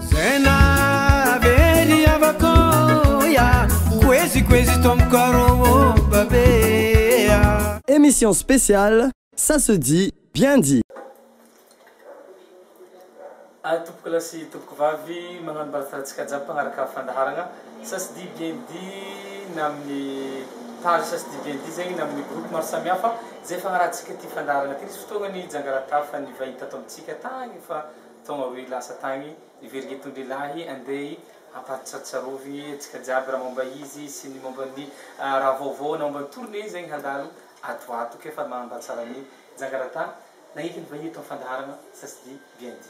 Zena veri avakoya kwezi tomkaro babea. Émission spéciale, ça se dit, bien dit. Tupoko lasy tupoko vavy magnano baratsika jiaby magnaraka fandaharagna sasy di bien di na amin'ny page sasy di bien di zegny na amin'ny groupe maro samihafa zay fagnarantsika ty fandaharagna ty nisy fotoagnany jangarata fa nivahita ato amintsika tagny fa tonga hoe lasa tagny iverigny eto lehilahy andeha amparitsaritsarovy antsika jiaby raha momba izy sy ny momba ny raha vaovao na momba ny tournée zegny handalo ato ke fa magnamba tsara ny jangarata nahita nivahia eto fandaharagna sasy di bien di.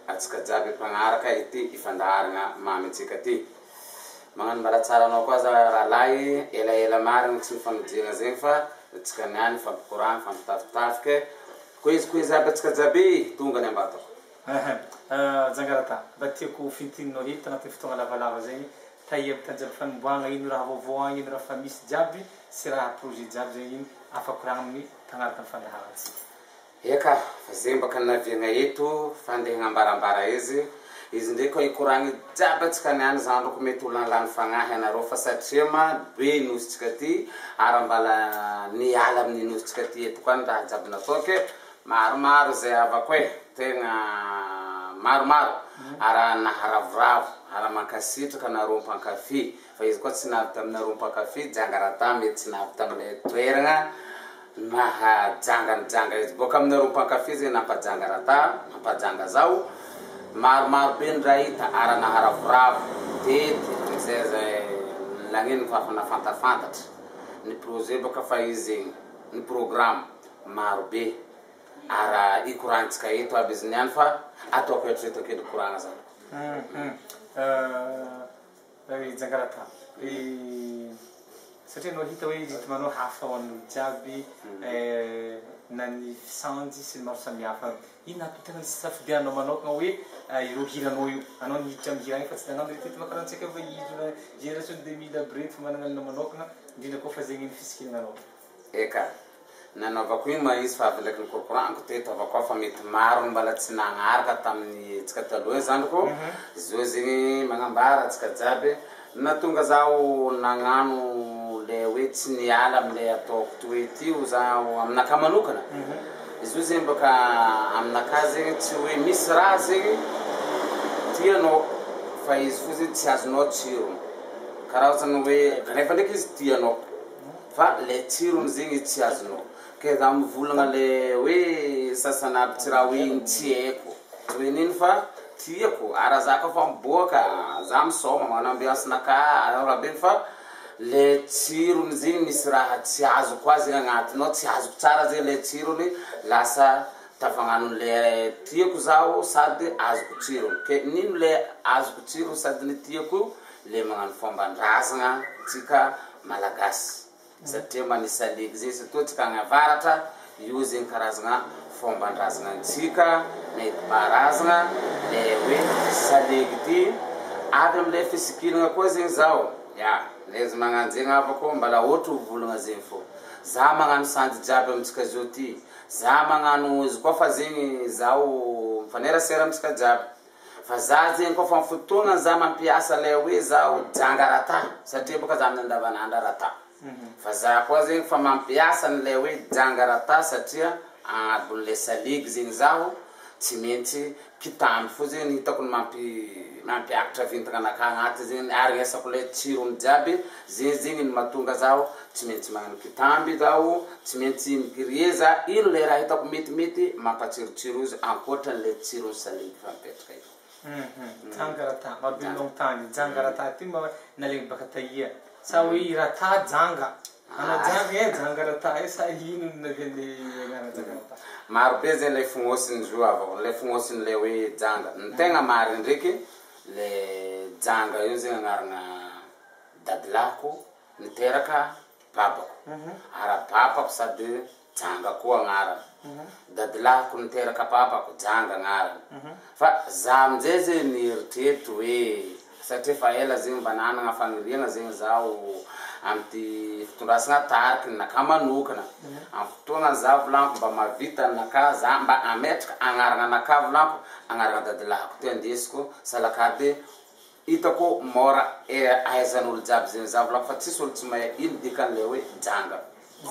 Atsika jiaby mpagnaraka ity ifandaharagna mamitsika ty magnano mbaratsara koa za rahalahy elaela marigny tsy mifagnodiagna zegny fa atsika niany fampikoragna fampitafitafika koa izy aby atsika jiaby tonga ny ambatako jangarata mba tiako fintininao hita agnatin'ny fotoagna lavalava zegny taia tanjaby fanomboagna ino raha vaovao agny ino raha fa misy jiaby sy raha projet jiaby zegny ino afaka koragna amin'ny mpagnaraka ny fandaharantsika. Eka, fa zegny baka naviagna eto fandeha hagnambarambara izy ndraiky koa ikoragny jiaby atsika niany zandroko mety olagny fagnahy anareo fa satria be nositsika ty ary mbala niala amin'ny nositsika ty eto koa ny raha jiaby nataoko maromaro zay avako tegna maromaro ara naharavoravo ara mankasitraka nareo mpankafy fa izy koa tsy navy taminareo mpankafy jangarata mety tsy navy tamin'ilay toeragna mahajanga izy boka aminareo mpankafy zegny nampajangarata nampajanga zao maromaro be ny raha hita ara naharavoravo tety zay lagniny fa nafantafantatra ny projet boka fa izy zegny ny programme maro be ara ikorantsika eto aby izy niany fa ataoko eritrereto akedo koragna zany jangarata satria anao hita hoe ritmanao hafa ho an'olo jiaby na ny fisanjy sy ny maro samihafa ino nahatonga ny safidianao manokana hoe ireo hiranao io anao nihiditra amin'ny hira igny fa tsy nagnano retety makarantsika fa hidrona génération 2000 aby reto fa managnalinao manokana indrindra koa fa zegny ny fisikinanao. Eka nanaovako ino ma izy fa avy laiky nikorokoraniko teto avako fa mety maro mbala tsy nagnaraka tamin'ny tsika taloha zandriko zao zegny magnambara tsika jiaby natonga zaho nagnano le hoe tsy niala amile ataoko toety io zaho aminaka manokana izy io zegny baka aminaka zegny tsy hoe misy raha zegny tianao fa izy fo zegny tsy azonao tsirony karaha ohatrany hoe nefa ndraiky izy tianao fa le tsirony zegny izy tsy azonao ke za mivolagna le hoe sasana aby tsy raha hoe tsy haiko tsy hoe nino fa tiako ara za koa fa miboaka za misoma magnano ambiancenaka rahabe fa le tsirony zegny misy raha tsy azoko azy zegny agnatinao tsy azoko tsara zegny le tsirony lasa tafagnano le tiako zao sady azoko tsirony ke nino le azoko tsirony sady ny tiako io le magnano fomban-drazagna tsika malagasy satria manisaliky zegny surtout tsika agny avaratra io zegny karazagna fomban-drazagna antsika nentim-paharazagna le hoe salegy ty avy amile fisikinagna koa zegny zao ya lezy magnano zegny avako mbala ohatry volagna zegny fô za magnano sandy jiaby amitsika zao ty za magnano izy koa fa zegny zao mifanerasera amitsika jiaby fa za zegny koa fa fotoagna za mampiasa le hoe zao jangarata satria boka za amin'ny andavanandro rata fa za koa zegny fa mampiasa an'ilay hoe jangarata satria agnabon'le saligy zegny zaho tsy maintsy kitamby fo zegny hitako ny mampiakatra vintagna anaka agnaty zegny ary esako le tsirony jiaby zegny ny mahatonga zaho tsy maintsy magnano kitamby zaho tsy maintsy migrieza ino le raha hitako metimety mampatsirotsiro izy ankoatran'le tsirony saligy fa mipetraka io jangarata marobe longtany jangarata ty nalegny baka taia sa hoe rata janga ana jangarata sa ino navian'le agnarana jangarata marobe zegny le fognosiny zo avao le fognosiny le hoe janga ny tegna mariny ndraiky le janga io zegny agnarana dadilako niteraka babako ara-babako sady janga koa agnarana dadilako niteraka papako janga agnarana fa za amizay zegny nieritreritry hoe satria fa ela zegny mba nanagna fagniriagna zegny zaho amty fitondrasagna tariky naka manokana amin'ny fotoagna za volaniko mba mavita naka za mba ametraka agnarana naka volaniko agnarana dadilako ty andesiko salakady hitako mora ahaizan'olo jiaby zegny za volaniko fa tsisy olo tsy mahay ino dikan'le hoe janga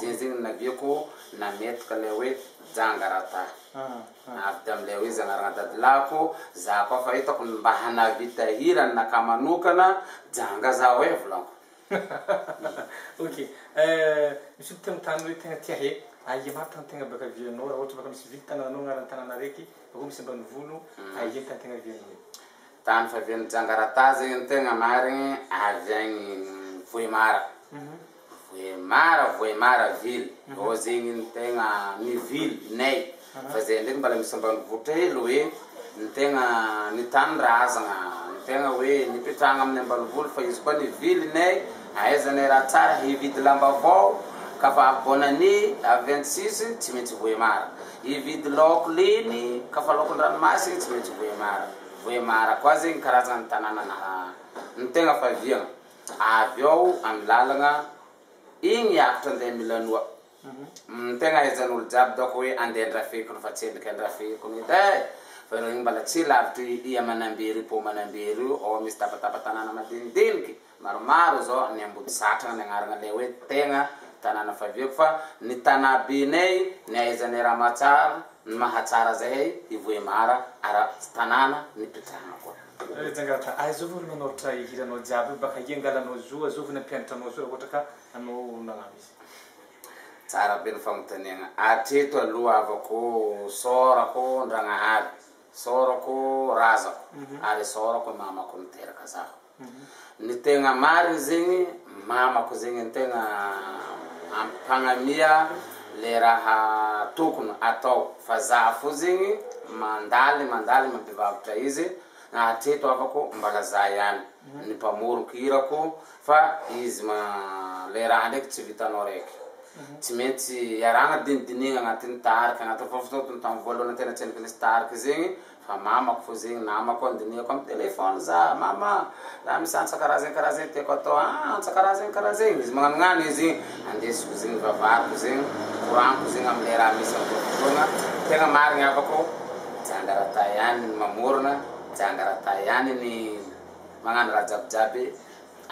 zegny naviako nametraka le hoe jangarata avy de am'le hoe izy agnarana dadilako za koa fa hitako mba hanavita hirany naka manokana janga za hoe volaniko ok misy olo tany hoe tegna tia he aia maro tany tegna baka vianao raha ohatra baka misy vily tananao agnarana tanana araiky bako misy ambany volo aia tany tegna vianao tany fa vian'ny jangarata zegny ny tegna marigny avy agny voemara vily ao zegny ny tegna ny vily nay fa zay ndraiky mbala misy ambany votra hely hoe ny tegna ny tany razagna ny tegna hoe nipetrahagna amin'ny ambany volo fa izy koa ny vily nay ahaizanay raha tsara hividy lamba avao kafa abonany à 26 tsy maintsy voemara hividy laoko leny kafa laokon-dranomasiny tsy maintsy voemara koa zegny karazana ny tanàna ny tegna fa viagna avy ao amin'ny lalagna igny akatra andeha milanoa ny tegna ahaizan'olo jiaby dako hoe andeha andrafekony fa tsy endriky andrafekony fa igny mbala tsy lavitry ia manambery po manambery io ao misy tapatapa tanàna madinidiniky maromaro zao ny ambody satrana ny agnarana le hoe tegna tanàna fa viako fa ny tanabenay ny ahaizanay raha mahatsara ny mahatsara zay ivoemara ara tanàna nipetrahana koa jangarata azovy olo manoratra hiranao jiaby baka iangalanao zo azovy nampianatranao zo raha ohatra ka anao nagnano izy tsara be ny fagnotaniagna atreto aloha avako sorako ndragnahary sorako razako ary sorako mamako niteraka zaho ny tegna mariny zegny mamako zegny ny tegna ampagnamia le raha tokony atao fa za fo zegny mandaly mampivavitra izy atreto avako mbala za ihany ny mpamoroko hirako fa izy le raha ndraiky tsy vitanao raiky tsy maintsy iaragna dinidinigna agnatin'ny tariky agnatin'ny fofototony tamy voalohany tena tsy eniky nisy tariky zegny fa mamako fo zegny namako andinihako amy telefony za mama za misy antsakarazany tiako atao antsakarazany izy magnanognano izy andesiko zegny vavariko zegny koraniko zegny amle raha misy amy fotoagna tegna marigny avako jangarata ihany ny mamorona jangarata ihany ny magnano raha jiabijiaby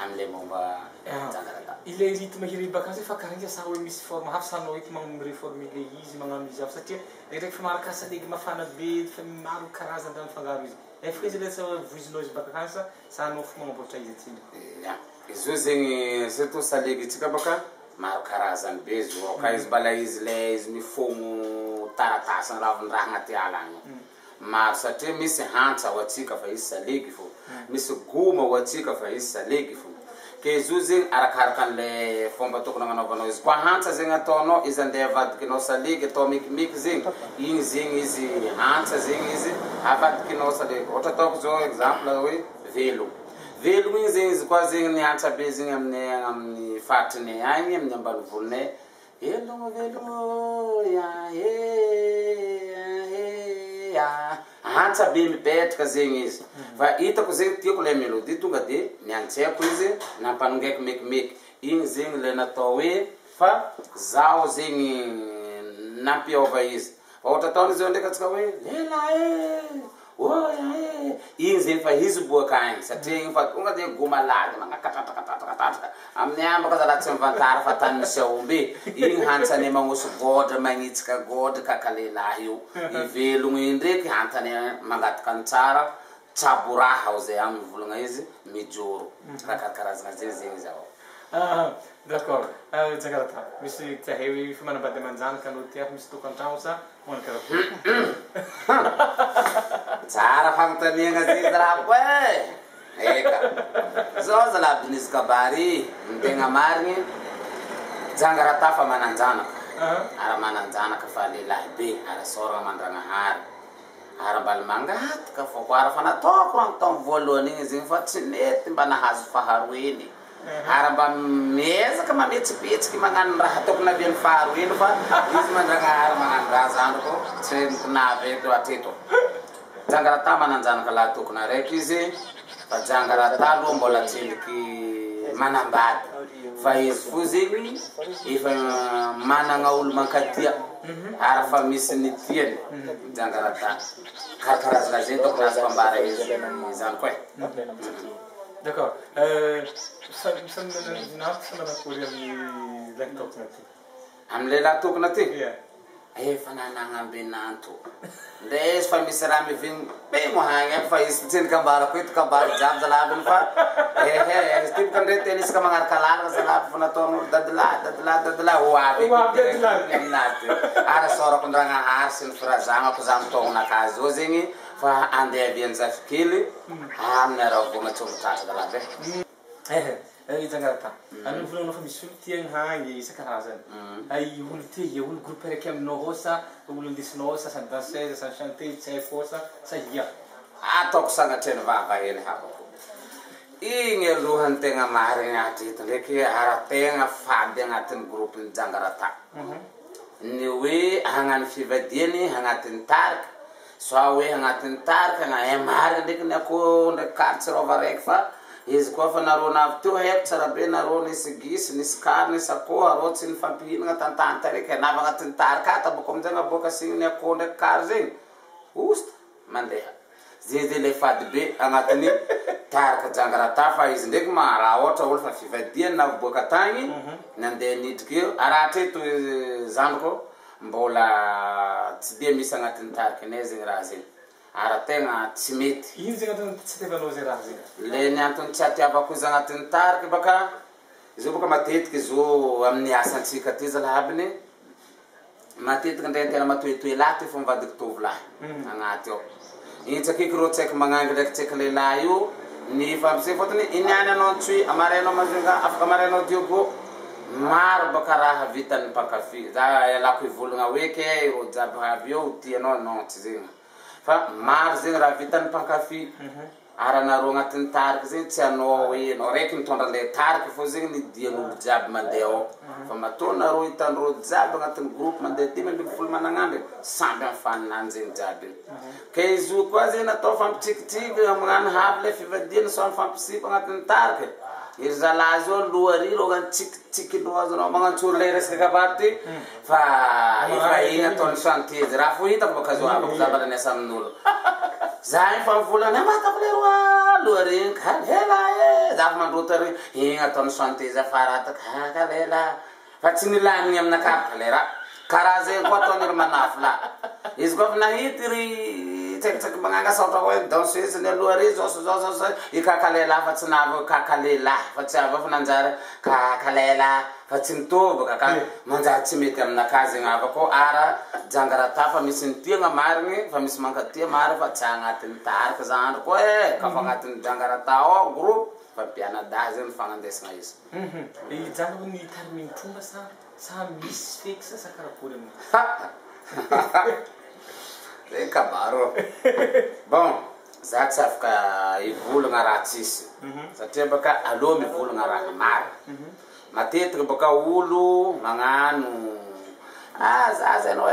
amle momba jangarata ile rythme hira baka fa karaha sa hoe misy forme hafa sanao eky magnano réformer izy magnano izy hafa satria ndraiky fa maraka salegy mafana be fa maro karazany raha mifangaro izy efika izy le sa voizinao izy baka kansa sa anao fo magnamboatra izy atsiny izy io zegny surtout salegy tsika baka maro karazany be izy ka izy bala izy le izy mifono taratasy ny ravindraha agnaty ala agny maro satria misy hantsa ho atsika fa izy salegy fo misy goma ho atsika fa izy salegy fo ke izy io zegny arakaraka an'le fomba tokony agnanaovanao izy koa hantsa zegny ataonao izy andeha avadikinao salegy atao mikimeky zegny igny zegny izy hantsa zegny izy avadikinao salegy ohatra ataoko zao exemple hoe velogno igny zegny izy koa zegny ny hantsa be zegny amin'ny faritrinay agny amin'ny ambany volonay velogno hantsa be mipetraka zegny izy fa hitako zegny tiako le mélodie tonga de miantseko izy nampanongaiko mekimeky igny zegny le natao hoe fa zaho zegny nampiova izy ohatra ataony izy eo ndraiky atsika hoe lela igny zegny fa izy boaka agny satria igny fa tonga de gomalagy magnakatratrakatratraka patraka amin'ny ambaka zalahy tsy mivantara fa tany misy aomby igny hantsany magnosy godra magnitsika godra kakalehilahy io ivelogno indraiky hantany mangataka ny tsara tsaboraha zay amin'ny volagna izy mijoro karazana zegny zao d'accord Jangarata misy tia hery fimanambady amanjanaka anao tia misy tokantrano sa hoany tsara fagnontaniagna zegny zalako eka zao zalahy Binisy Kabary ny tegna marigny Jangarata fa mananjanaka ara mananjanaka fa lehilahy be ara soragna mandragnahary ara mbala mangataka fa ko ara fa nataoko rango tamin'ny voalohany igny zegny fa tsy nety mba nahazo faharoeny ara mba miezaka mametsipetsiky magnano raha tokony avian'ny faharoeny fa izy mandragnahary magnano raha zandriko tsy navy eto atreto Jangarata mananjanaka laha tokony araiky izy fa Jangarata aloha mbola tseliky manambady fa izy fo zegny efa managna olo mankatia ara fa misy ny tiany Jangarata karazana zegny tokony azo fambara izy zany koa d'accord samanakory amin'ny lahy tokony aty am'le lahy tokony aty efa nanangambenanto nde izy fa misy raha mivigny be mo hagny fa izy tseny kambarako eto kambary jiaby zalabiny fa izy tiboka ndray tena isaka magnaraka lalana zalaby fa nataon'olo dadilahy ho aby aminazy ara sorako ndragnahary sy ny firazagnako za mitognonakazy eo zegny fa andeha avianjafy kely amin'ny aravogna tsy olotratra zalaby Jangarata ano volanao fa misy olo tiagny hagny isan-karazany olo ty olo groupe raiky aminao sa olo indesinao sa sa danseuse sa chanteuse tsy haiko sa ia ataoko sanatreny vavahely habako igny alohany tegna marigny atreto ndraiky ara tegna fady agnatin'ny groupe ny Jangarata ny hoe hagnano fivadiany agnatin'ny tarika soa hoe agnatin'ny tarika marigny ndraiky ny akoho ndraiky karitsy rova raiky fa izy koa fa nareo navy teo haiko tsara be nareo nisy gisy nisy kary nisy akoho areo tsy nifampihinagna tantany taraiky navy agnatin'ny tarika ata boko aminjay aboaka signy ny akoho ndraiky kary zegny osta mandeha zay le fady be agnatin'ny tarika Jangarata fa izy ndraiky raha ohatra olo fa fivadiany navy boaka tagny nandeha nidriky eo araha treto zandriko mbola tsy de misy agnatin'ny tarika nay zegny raha zegny ara tegna tsy mety ino zegny antony tsy atiavanao zay raha zegny le ny antony tsy atiavako izy agnatin'ny tarika baka izy baka matetiky izo amin'ny asantsika ty zalabiny matetiky ndray tena matoetoe lahy ty fa mivadiky tovolahy agnaty ao intsakaiky reo tsy haiko magnangy ndraiky tsy haiko lehilahy io ny fampisay fotony iniany anao antsoy amarainao mazenga afaka amarainao diogo maro baka raha vitan'ny mpankafy za alako ivolagna hoe ke ro jiaby avy eo tianao non tsy zegny fa maro zegny raha vitan'ny mpankafy ara nareo agnatin'ny tarika zegny tsy anao hoe anao raiky mitondra le tarika fô zegny nidian'olo jiaby mandeha ao fa matoa nareo hitandreo jiaby agnatin'ny groupe mandeha 10 managnandry samby amin'ny faninany zegny jiaby ka izy io koa zegny natao fampitsikitsiky magnano havy le fivadiana so mifampisipa agnatin'ny tarika iry zalahy zao lohary rogany tsikitsiky loazanao magnantsoro le resaka kabaty fa efa igny ataony chanteuse raha fo hitako baka zo abako za mbala niasa amin'olo za igny fa mivolany amatako le roa lohary kalela za fa mandrota regny igny ataony chanteuse afarataka kalela fa tsy nilamigny aminakabaka le raha karaha zegny koa ataony ry manafo la izy koa fa nahity ry tsaikitsaky magnanga sa ohatra hoe danseuse ny aloha ry zao ikakalela fa tsy navy kakalela fa tsy avy fa nanjary kakalela fa tsy mitobaka ka manjary tsy mety aminakazy zegny avako ara Jangarata fa misy nitiagna marigny fa misy mankatia marigny fa tsy agnatin'ny tarika zandro koa ka fa agnatin'ny Jangarata ao groupe fa mpianadahy zegny fagnandesagna izy zany hoe ny tariminy tromba sa misy fixe sa karakory amin'ny zegny kabaro bon za tsy afaka ivolagna raha tsisy satria baka aloha mivolagna raha maro matetiky baka olo magnano za zanao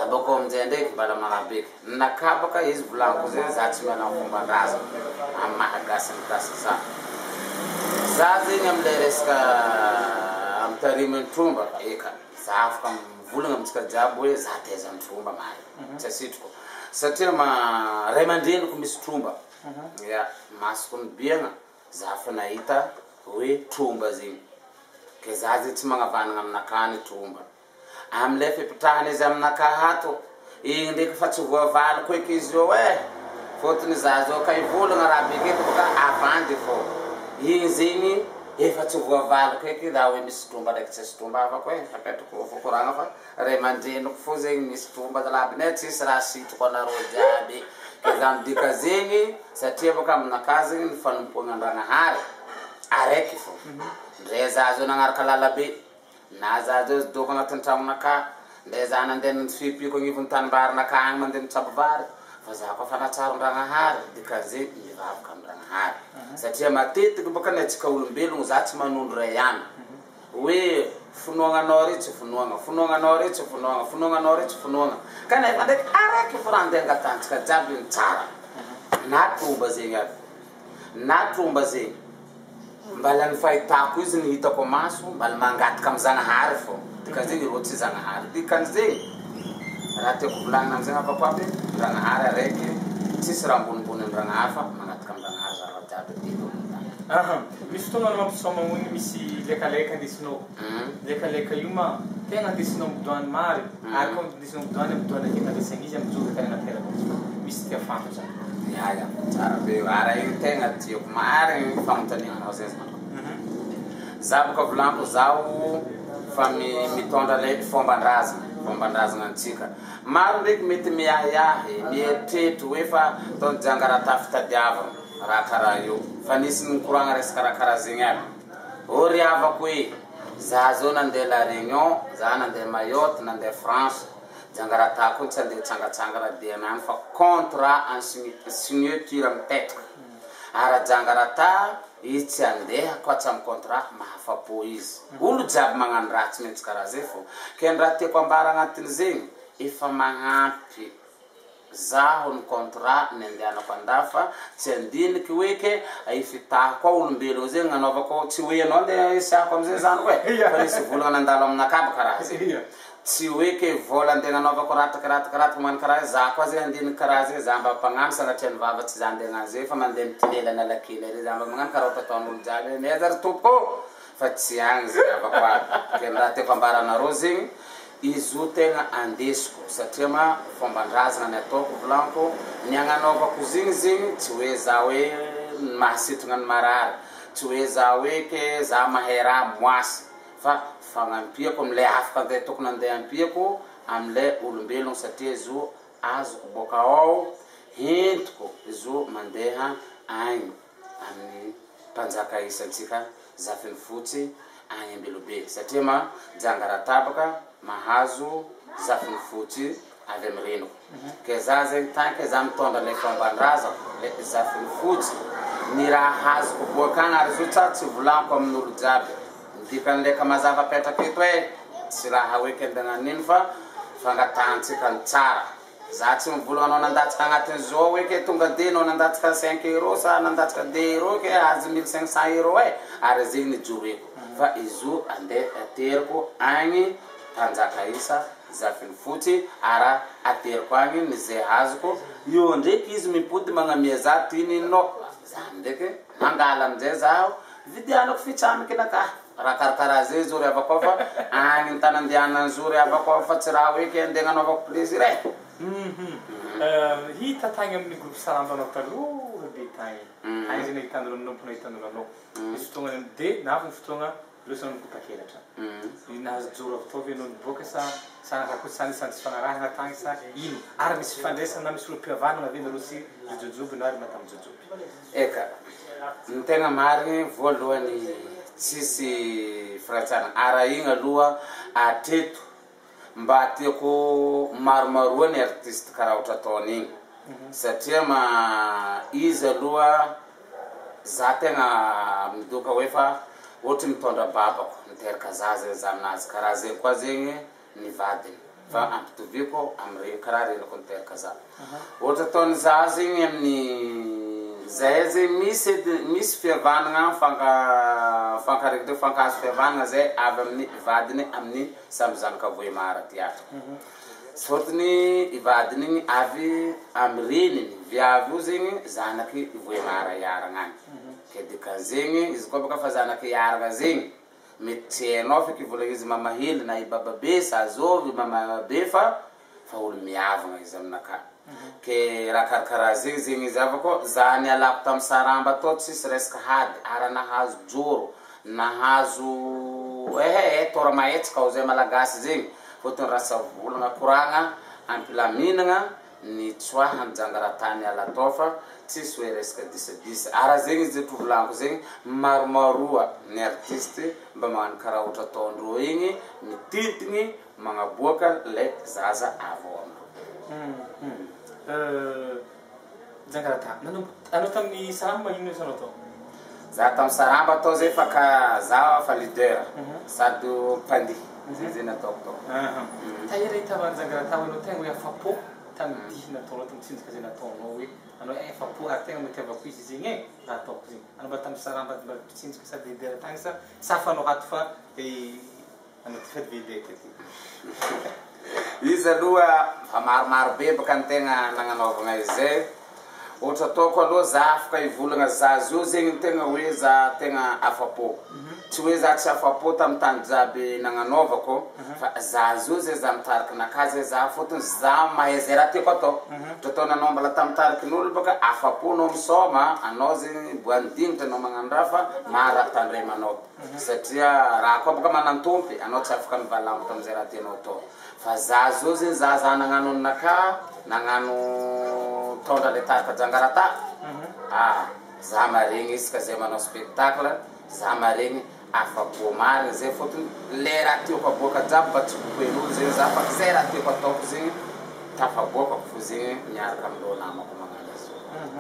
abako aminjay ndraiky mbala manabeky nakabaka izy volaniko zegny za tsy manao fomban-draza amin'ny mahagasyny gasy za zegny amile resaka amin'ny tariminy tromba eka za afaka mivolagna amitsika jiaby hoe za taiza ny tromba mahay tsy asitriko satria ray aman-dreniko misy tromba ya masoko ny biagna za fa nahita hoe tromba zegny ke za ze tsy magnavanagna aminakany tromba am'le fipetrahana izy aminaka hato igny ndraiky fa tsy voavaliko eky izy io fotony za zao ka ivolagna raha beketo boka avandy fô igny zegny efa tsy voavaliko eky raha hoe misy tromba ndraiky tsisy tromba afako apetrako fokoragna fa ray mandreniko fô zegny misy tromba labinay tsisy raha sitrako anareo jiaby ke za midika zegny satria boka aminaka zegny ny fanompoagna an-dragnahary araiky fô ndray za zao nagnaraka lalabe na za zao doko agnatin'ny tragnonaka ndray za nandeha nifipiko agnivon'ny tanimbarinaka agny mandeha mitsabo vary fa za koa fa natsaro an-dragnahary dikan'zay mivavaka am-dragnahary satria matetiky boka ny atsika olombelogno za tsy manondro ray ihany hoe finoagnanao re tsy finoagna finoagnanao re tsy finoagna finoagnanao re tsy finoagna kanefa ndraiky araiky fo raha andeha angatantsika jiaby ny tsara na tromba zegny aby na tromba zegny mbala ny fahitako izy ny hitako maso mbala mangataka amin'ny zagnahary fô dikan'zegny rô tsy zagnahary dikan'zegny raha tiako volagnina am'zegny afako aby zagnahary araiky tsisy raha ambonimbony ny ragnahary fa mangataka amin'ny zagnahary zava jiaby dito misy fotoagna anao mampisoma hono misy lekaleka andesinao lekaleka io ma tegna andesinao midoany mary ary koa andesinao midoany midoany hita andesagna izy am'jory tegna teraka misy tia fanto ya tsara be ara igny tegna tiako mary famontanianao zay za boka volaniko zaho fa mitondra le fomban-drazana antsika maro ndraiky mety miahiahy mieritreritra hoe fa taonjangara fitadiavana raha karaha io fa nisy nikoragna resaka raha karaha zegny aby ry havako hoe za zao nandeha la réunion za nandeha Mayotte nandeha France jangaratah koa tsy andeha tsangatsangana DNA fa contrat en signature mitetraka ara jangaratah izy tsy andeha koa tsy amin'ny contrat mahafapo izy olo jiaby magnano raha tsy maintsy karaha zay fô ke ny raha tiako ambara agnatiny zegny efa magnampy zaho ny contrat ny andehanako andafa tsy andiniky hoe ke ifitaha koa olombelogno zegny anaovako tsy hoe anao andeha isiako am'izay zanako fa nisy volagna nandalo aminakabo karaha zay tsy hoe ke vola andeha anaovako rataka man karaha za koa zay andiniky karaha zay za mba mpagnano sanatria ny vavatsy za andeha zay fa mandeha mitinela analakely ary za mba magnano karaha tataon'olo jiaby miazary tompoko fa tsy agny zay avako aby ke raha tiako ambaranareo zegny izy io tegna andesiko satria ma fomban-drazana ny ataoko volaniko ny agnanaovako zegny tsy hoe za hoe mahasitrana ny marary tsy hoe za hoe ke za mahay raha moasy fa fagnampiako am'le afaka andeha tokony andeha ampiako am'le olombelogno satria izy io azoko boka ao hentiko izy io mandeha agny amin'ny mpanjaka isantsika zafiny fotsy agny Ambelobe satria ma jangaratabaka mahazo zafiny fotsy avy amin'ny reniko ke za zegny tanke za mitondra le fomban-drazako le zafiny fotsy ny raha azoko boakagny ary izy io tsara tsy volaniko amin'olo jiaby dikan'leka mazava apetraka eto tsy raha hoe kendegnan'iny fa fangatahantsika ny tsara za tsy mivolagna anao nandatsika agnatin' zao hoe ke tonga de anao nandatsika 5 euro sa nandatsika 2 euro ke azo 1500 euro ary zegny nijoroeko fa izy io andeha ateriko agny mpanjaka isa zafiny fotsy ara ateriko agny ny zay azoko io ndraiky izy mipody magnamia za tininao za ndraiky mangala amizay zaho vidianako fitsamiky naka raha karakaraha zay zao ry avako fa agny ny tanandianany zao ry avako fa tsy raha hoe ke andeha anaovako plaisir hita tagny amin'ny groupe salambanao taloha be tagny agny zay nahitandolo nompo nahitandolanao misy fotoagna de navy ny fotoagna losana nikotakelatra nahazo joro avy anao niboaka sa sanakakotsy sany tsy fanarahana tagny sa ino ary misy fandraisana na misy olo mpihavanana ve nareo sy jojoby na ary matamin'ny jojoby eka ny tegna marigny voalohany tsisy firatsana ara igny aloha atreto mba tiako maromaroa ny artiste karaha ohatra ataony igny satria ma izy aloha za tegna midoka hoe fa ohatra mitondra babako miteraka zaza za aminazy karaha zay koa zegny ny vadiny fa ampitoviko am'regny karaha renako niteraka za ohatra ataony za zegny amin'ny zay zegny misy fihavanagna fankareky fankahazo fihavanagna zay avy amin'ny vadiny amin'ny samby zanaka Voemara tiatra fotony ivadiny igny avy amin'ny reniny viavy io zegny zanaky Voemara iaragna agny ke dikanzegny izy koa baka fa zanaky iaraka zegny mety hainao feky volagny izy mamahely na ibababe sa azovy mamabe fa olo miavagna izy aminaka ke raha karakaraha zegny izy avako za nialako tamy saramba atao tsisy resaka hady ara nahazo joro nahazo tora mahetsika ao zay malagasy zegny fotony rasa volagna koragna ampilaminagna ny tsoahany jangaratany ala atao fa tsisy hoe resaka disadisa ara zegny izy tovolaniko zegny maromaroa ny artiste mba magnano karaha ohatra ataondreo igny mititigny magnaboaka le zaza avao Jangarata anao tamin'ny saramba magnino izy anao tao za tamy saramba atao zay fa ka za fa leader sady mpandi zay nataoko tao tahiry hitavany Jangarata anao tegna hoe afapo tamin'ny dihy nataonao tamin'ny tsinjaka zay nataonao hoe anao afapo ary tegna mitiavako izy zegny e raha ataoko zegny anao mba tamin'ny saramba mba pitsinjaka sady leader tagny sa safanao hato fa anao ty fady vedety aty izy aloha fa maromaro be baka ny tegna nagnanaovagna izy zay ohatra ataoko aloha za afaka ivolagna zaza io zegny tegna hoe za tegna afapo tsy hoe za tsy afapo tamy tany jiaby nagnanaovako fa zaza io zay za mitariky nakazy za fotony za mahay zay raha tiako atao ohatra atao nanao mbala tamy tarikin'olo baka afapo anao misoma anao zegny boandignitra anao magnano raha fa maharaha tandremanao satria raha koa baka manantompy anao tsy afaka mivalamo tamizay raha tianao atao fa zaza io zegny za nagnano ninaka nagnano tondra le tarika Jangarata za maregny izy ka zay manao spectacle za maregny afapo marigny zay fotony le raha tiako aboaka jiaby mba tsy bokoen'olo zegny za fa zay raha tiako ataoko zegny tafaboakako fo zegny miaraka amindreo namako magnano izy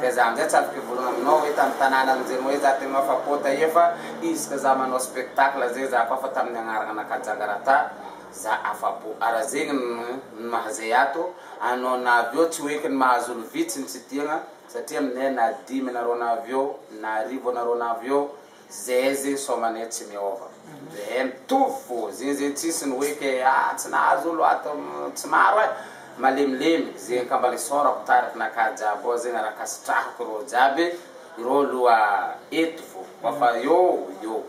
ka za amizay tsy afaka ivolagna aminao hoe tamy tanàna amizegny hoe za tegna afapo taia izy ka za manao spectacle zay za koa fa tamin'ny agnarana anaka Jangarata za afapo ara zegny ny mahazay ato anao navy eo tsy hoeky ny mahazo olo vitsy ny tsy tiagna satria aminay na 10 nareo navy eo na 10 nareo navy eo zay zegny somanay tsy miova zay mitovy fo zegny zegny tsisy ny hoeky tsy nahazo olo ato tsy maro e malemilemy zegny ka mba le sorako tariky naka jiaby ao zegny raha kasitrahako reo jiaby ireo aloha eto fo fa eo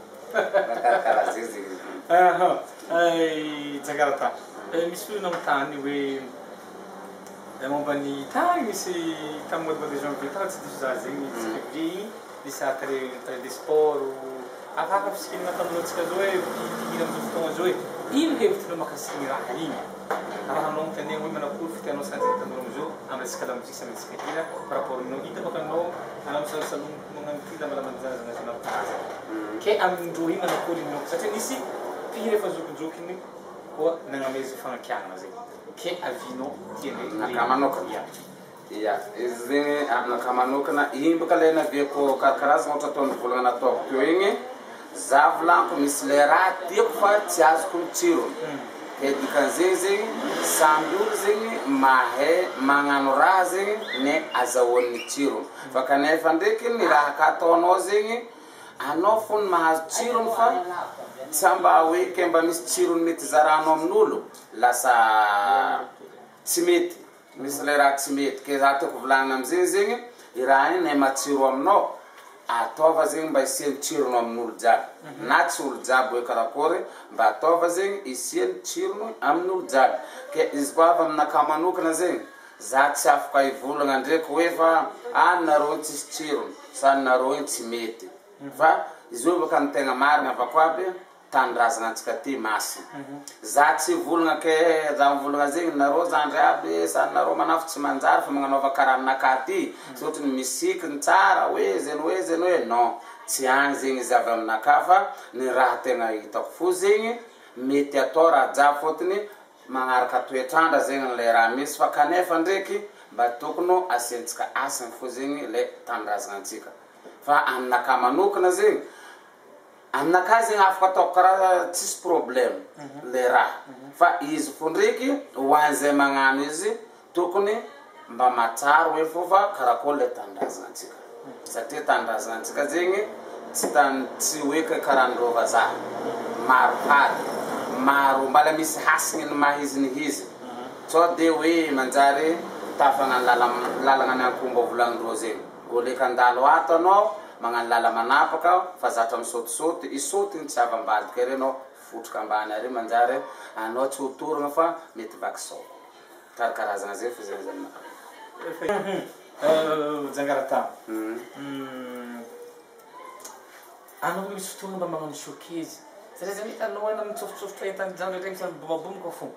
karakaraha zegny zegny Jangarata misy olo namotany hoe momba ny tany misy tamy mois de janvier tagna tsy diso za zegny février misy atare des sports afaka fisikina taminao-tsika zao hoe pihina amizao fotoagna zao hoe ino hevitrinao makasiky raha igny raha anao mitania hoe manakory fitianao sanjy tanao amizao amy resaka lamozika samy resaka hira par rapport aminao hita baka anao anao misalasalo magnano ty lamalamanjazana zanao kaza ke amindreo igny manakory inao satria nisy pihina efa zokinjokiny koa nagnamezy fagnakiagna zegny ke avinao naka manokana izy zegny aminaka manokana igny baka le naviako karakarazana ohatra ataony volagna nataoko teo igny za volaniko misy le raha tiako fa tsy azoko mitsirony ke dikan'zegny zegny samby olo zegny mahay magnano raha zegny ne azahoan'ny tsirony fa kanefa ndraiky ny raha ka ataonao zegny anao fony mahazo tsirony fa samba hoe ke mba misy tsirony mety zaranao amin'olo lasa tsy mety misy le raha tsy mety ke za tiako volagna amizegny zegny i raha igny ne matsiro aminao ataova zegny mba isiany tsirony amin'olo jiaby na tsy olo jiaby hoe karakory mba ataova zegny isiany tsirony amin'olo jiaby ke izy koa avy aminaka manokana zegny za tsy afaka ivolagna ndraiky hoe fa nareo tsisy tsirony sa nareo igny tsy mety fa izy io baka ny tegna marigna avako aby tanindrazana antsika ty masina za tsy volagna ke za mivolagna zegny nareo zandry aby sa nareo manafo tsy manjary fa magnanaova karaha aminaka ty sotry ny misikiny tsara hoe zeny hoe non tsy agny zegny izy avy aminaka fa ny raha tegna hitako fo zegny mety atao raha jiaby fotony magnaraka toetrandra zegny le raha misy fa kanefa ndraiky mba tokony asiantsika asiny fo zegny le tanindrazana antsika fa aminaka manokana zegny aminaka zegny afaka ataoko karaha tsisy problème le raha fa izy fo ndraiky hoan'izay magnano izy tokony mba matsara hoe fo fa karakory le tanindrazana antsika satria tanindrazana antsika zegny tsy hoe karaha andreo vazaha maro pady maro mbala misy hasigny ny mahizinihizy sao de hoe manjary tafagnano lalagna ny akomba volagnin-dreo zegny oleka andalo ato anao magnano lala manapaka fa zatra misaotisaoty isaoty tsy avambadika ary anao fotroka ambany ary manjary anao tsy hotoragna fa mety vaky karazagna zay fa zay Jangarata. Anao misy fotoagna mba magnano showcase. Satria zany hitanao ana mitsofotsofotra entan-jano regny sa bombabomboka fô.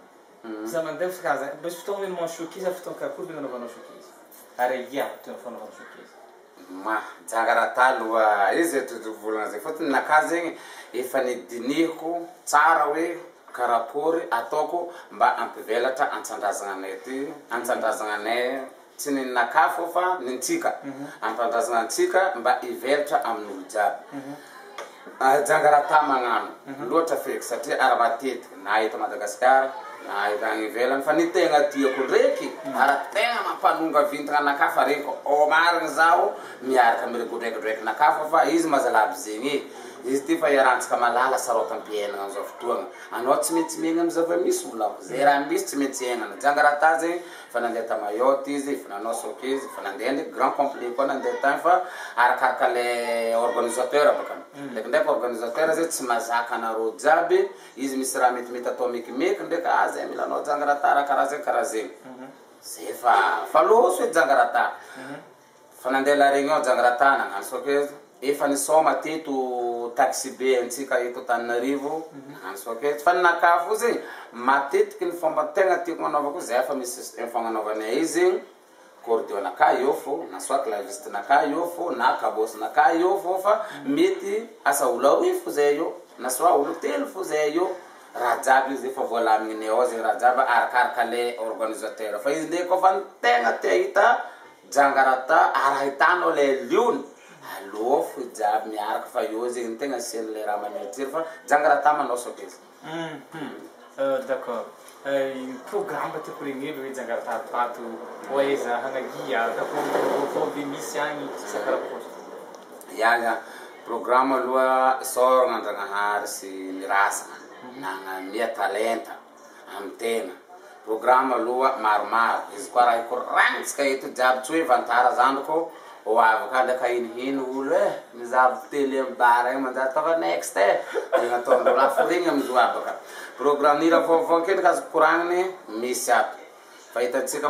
Za mandeha fikaza. Misy fotoagna hoe magnano showcase fotoagna kakory be nanaovanao showcase. Ary ia fotoagna fanaovanao showcase. Jangarata aloha izy volagna zay fôtony naka zegny efa nidinihiko tsara hoe karakory ataoko mba ampivelatra antsan-drazagna anay ty antsan-drazagna anay tsy ninaka fô fa nintsika ampandrazagna antsika mba hivelatra amin'olo jiaby Jangarata magnano loatra feky satria ara matetika na eto Madagasikara na agny ivelany fa ny tegna tiako ndraiky ara tegna mampanonga vintagna anaka fa regny o marigny zaho miaraka miregodraikidraiky naka fa izy mazalaby zegny izy ty fa iarahantsika malala sarota ampiainagna amizao fotoagna anao tsy maintsy miaigna amy zava-misy volako zay raha misy tsy maintsy iainana Jangarata zegny fa nandeha ta Mayotte izy fa nanao showcase fa nandeha ndraiky grand complet koa nandeha tagny fa arakaraka le organisateur baka ndraikindraiky organisateur zay tsy mazaka anareo jiaby izy misy raha metimety atao mekimeky ndraiky zay mila anao Jangarata karaha zegny zay fa loso hoe Jangarata fa nandeha la regny ao Jangarata nagnano showcase efa nisoma teto taxi be antsika eto Tananarivo nagnano showcase fa ninakafo zegny matetiky ny fomba tegna tiako manaovako zay fa misy système fagnanaovanay izy cordio naka eo fô na soit claviste naka eo fô na kabosy naka eo fô fa mety asa olo aroy fô zay eo na soit olo telo fô zay eo raha jiaby izy efa voalaminay ao zegny raha jiaby arakaraka le organisateur fa izy ndraiky kofa tegna te hita Jangarata araha hitanao le liony aloha fo jiaby miaraka fa eo zegny tegna asiany le raha magnetiry fa Jangarata manao showcase D'accord. Programme tiako regny hoe Jangarata pato oaiza hanagia kapovi misy agny sakarakory ya programme aloha soragna Andragnahary sy mirasagna nagnamia talenta amy tegna programme aloha maromaro izy koa raha ikoragnitsika eto jiaby tsy hoe vantara zandriko oavaka ndaka inihino olo mizavo tele amy bara egny manjary tava next tegna ataondreo lafo regny amizao abaka programme nira vaovao kely kazo koragniny misy ato fa hitantsika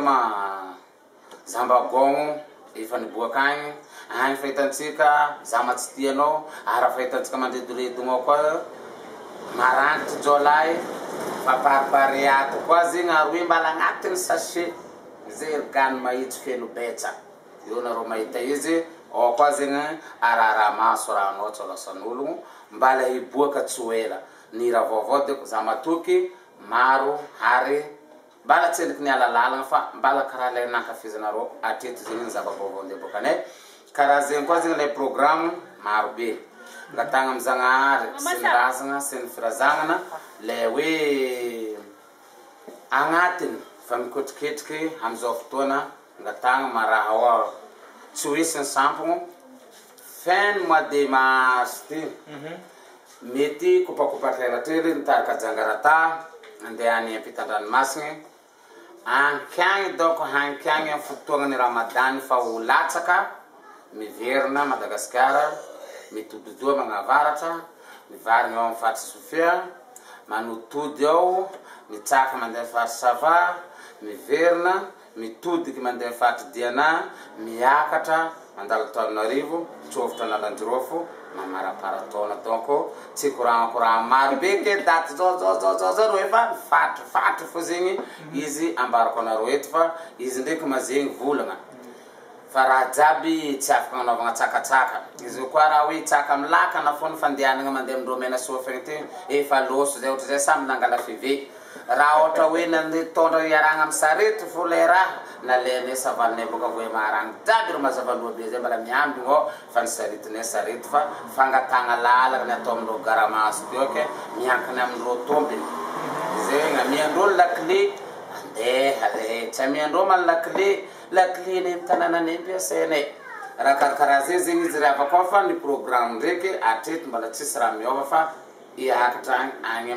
Zambagogno efa niboaka agny fa hitantsika zama tsy tianao ara fa hitantsika mandredoredogno koa marangitry jolay fa paripare ato koa zegny aroe mbala agnatiny sachet zay gany mahitsy feno betsa eo nareo mahita izy ao koa zegny arara maso raha anao tsy lasan'ologno mbala hiboaka tsy ho ela ny raha vaovao diako za matoky maro ary mbala tsy endriky nialalalagna fa mbala karaha le nankafizanareo atreto zegny ny zava-baovao ndeha bokanay karaha zegny koa zegny le programme maro be ngatagna amy Zagnahary sy ny razagna sy ny firazagnana le hoe agnatiny fa mikotriketriky amizao fotoana ngatagna maraha ao tsy ho hisy ny sampogno fin mois de mars ty mety kopakopatrelatrely nitarika Jangarata andeha any ampitan-dranomasigny ankiagny donc hankiagny amy fotoagna ny Ramadany fa ho latsaka miverina Madagasikara mitododoa magnavaratra mivarigny ao amy faritry Sofia manotody ao mitsaka mandeha faritry Sava miverina mitodiky mandeha faritry Diana miakatra mandalo Antananarivo tsofitra analanjirofo mamarapara-taona donc tsy koragna maro be ke daty zao efa fatry fo zegny izy ambarako anareo eto fa izy ndraiky mazegny volagna fa raha jiaby tsy afaka anaovagna tsakatsaka izy koa raha hoe tsaka amy lakana fô ny fandehanagna mandeha amindreo mena sofigny ty efa loso zay ohatry zay samy nangala five raha ohatra hoe nandetondra iaragna amy sarety fô le raha nalenay savalinay boka voe maragny jiaby ro mazava loha be zay mbala miambigny ao fa ny saretinay sarety fa fangatagna lalaka ny atao amindreo garamaso teo ke miankiny amindreo tompiny zegny amiandreo lakile andeha tsy amiandreo man lakile ny tanànanay ampiasainay raha karakaraha zay zegny izy rehefa koa fa ny programme ndraiky atreto mbala tsisy raha miova fa hiakatra agny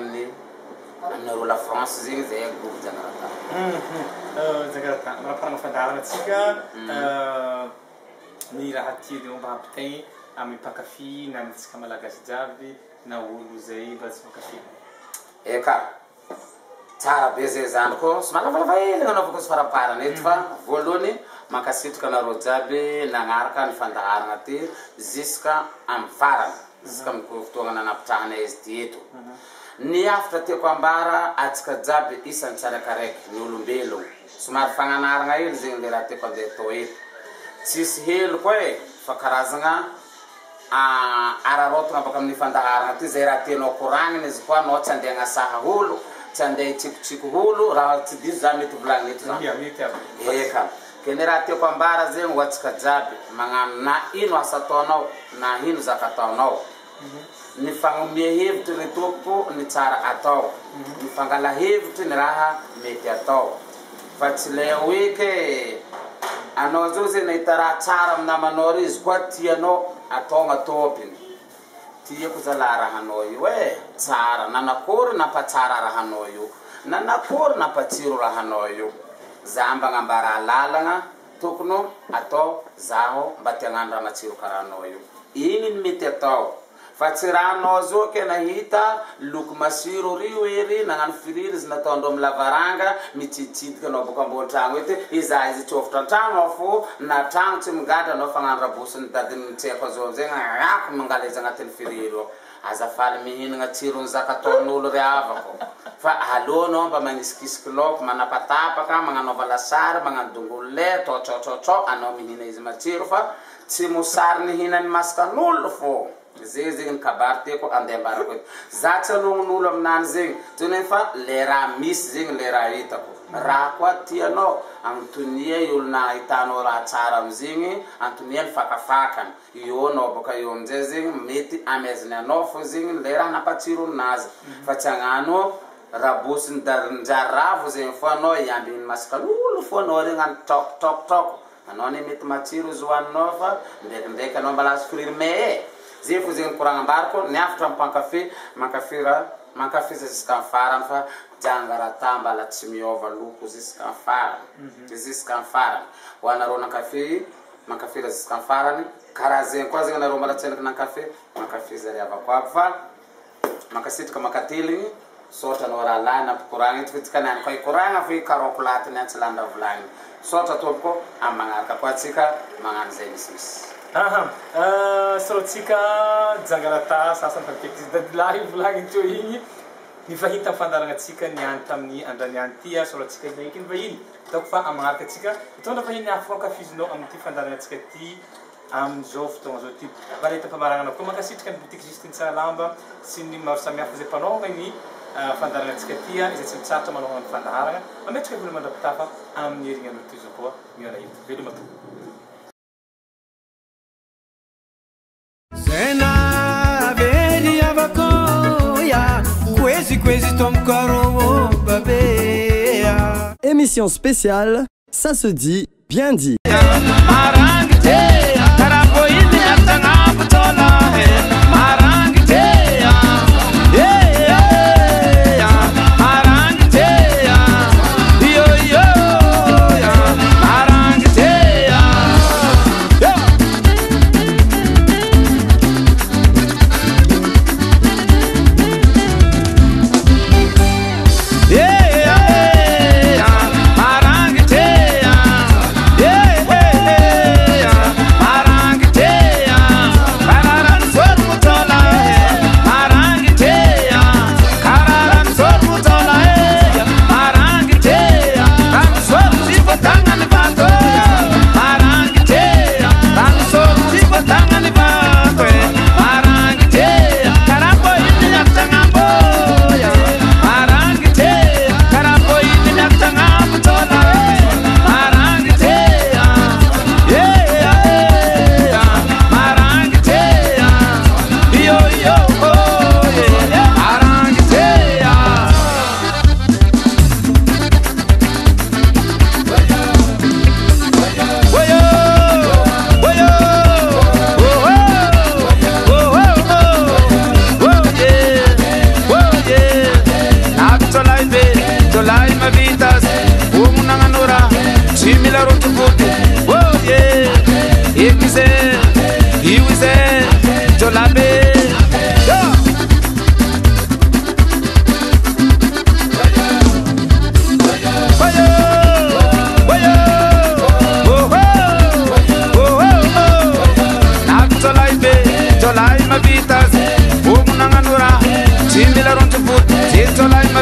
aminareo la France zegny zay groupe Jangarata Jangarata maraparagna fandarana atsika ny raha tianao mba hampitegny amin'ny mpankafy na amintsika malagasy jiaby na olo zay mba tsy mpankafy. Eka tsara be zay zany koa somalavalava hely gnanaovako sy faraparana eto fa voalohany mankasitraka anareo jiaby nagnaraka ny fandaharana ty jusqu'à amin'ny farany jusqu'à amin'ny fotoagna nanapitrahanay izy ty eto. Ny afatra tiako ambara atsika jiaby isan'ny tsarakaraiky ny olombelo somary fagnanarana hely zegny le raha tiako andeha atao eto tsisy hely koa e fa karazagna ararotagna baka amin'ny fandaharana ty zay raha tianao koragniny izy koa anao tsy andeha agnasaha olo tsy andeha hitsikotsiko olo raha tsy diso za mety volagniny eto zany. Eka keny raha tiako ambara zegny ho atsika jiaby magnano na ino asa ataonao na ino zaka ataonao ny fagnomia hevitry ny tompoko ny tsara atao ny fangala hevitry ny raha mety atao fa tsy le hoe ke anao zao zay nahita raha tsara amin'ny namanao izy koa tianao atao agnatopiny tiako zalahy rahanao io e tsara nanakory nampatsara rahanao io nanakory nampatsiro rahanao io za mba agnambara lalagna tokony atao zaho mba te hagnano raha matsiro karahanao io igny ny mety atao fa tsy rahanao zao ke nahita loko masiro rio ery nagnano firiry izy nataondreo amin'ny lavaranga mitsiditsidika anao boka ambony tragno ety iza izy tsofitra an-tragno ao fo na tragno tsy migadra anao fagnano rabosiny dadiny tseko azao amizay ako mangala izy agnatin'ny firiry ao azafaly mihinagna tsirony zaka ataon'olo ry avako fa alonao mba magnisikisiky laoko manapatapaka magnanaova lasary magnano dongolo lay totototro anao mihina izy matsiro fa tsy mosary nihinany masikan'olo fo zay zegny kabary tiako andeha ambarako eto za tsy anognon'olo aminany zegny tony fa le raha misy zegny le raha hitako raha koa tianao antonia olo na hitanao raha tsara amizegny antonia ny fakafakany io anao boka io amizay zegny mety ameziny anao fo zegny le raha nampatsiro aminazy fa tsy agnano rabosiny njaravo zegny fo anao iambiny masikan'olo fo anao regny any troko anao ne mety matsiro izy hoaninao fa ndraikindraiky anao mbalazy friry zay fo zegny koragna ambarako ny afatra mpankafy mankafy jusqu'à farany fa jangarata mbala tsy miova loko jusqu'à farany ho anareo nankafy mankafy jusqu'à farany karaha zegny koa zegny anareo mbala tsendriky nankafy mankafy zary avako aby fa mankasitraka mankateligny sotra anao raha lahy nampikoragna eto fitsika niany koa ikoragna fa ikaroko latiny any tsy landa volagny sotra tompoko amin'ny magnaraka koa atsika magnano zay misimisy. Solotsika jangarata sasany fampiak'izy dadilahy volagny teo igny ny fahita amin'ny fandaranatsika niany tamin'ny andraniany ty solotsika ndraiky ny vahiny hitako fa amagnaraka atsika hitondra vahiny afo ankafizinao amin'ity fandaranatsika ty amin'izao fotoagna zao ty valeta mpamaragna koa mankasitrika ny boutique Justine Salamba sy ny maro samihafa zay mpanao ny fandaranatsika ty izay tsy mitsaratra manaovana ny fandaharagna mametraka velo mandrapitafa amin'ny herigna amin'ity zao koa miona hito velo mato Zena veri avakoya kwezi tomkaro babea. Émission spéciale, ça se dit, bien dit. Yeah.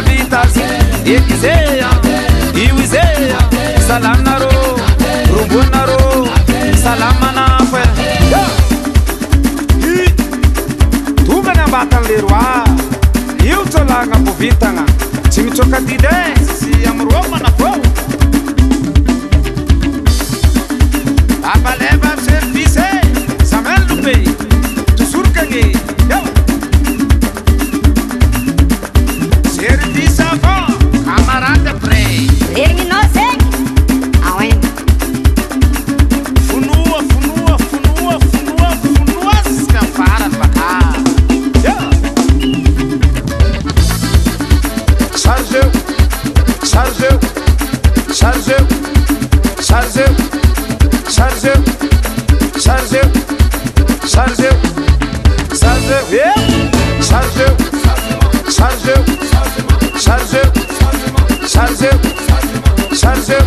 vitas ekizeya iwizeya salam naro rumbun naro salam manafwe tugana batan lerwa io tolanga povitanga tsy mitsoka tide sy amroa na fo abaleva service samel lupe tusurkange service avant camarade prêt ergi nose awen funua skafara baka chargeu chargeu chargeu chargeu chargeu chargeu chargeu chargeu chargeu chargeu chargeu chargeu chargeu chargeu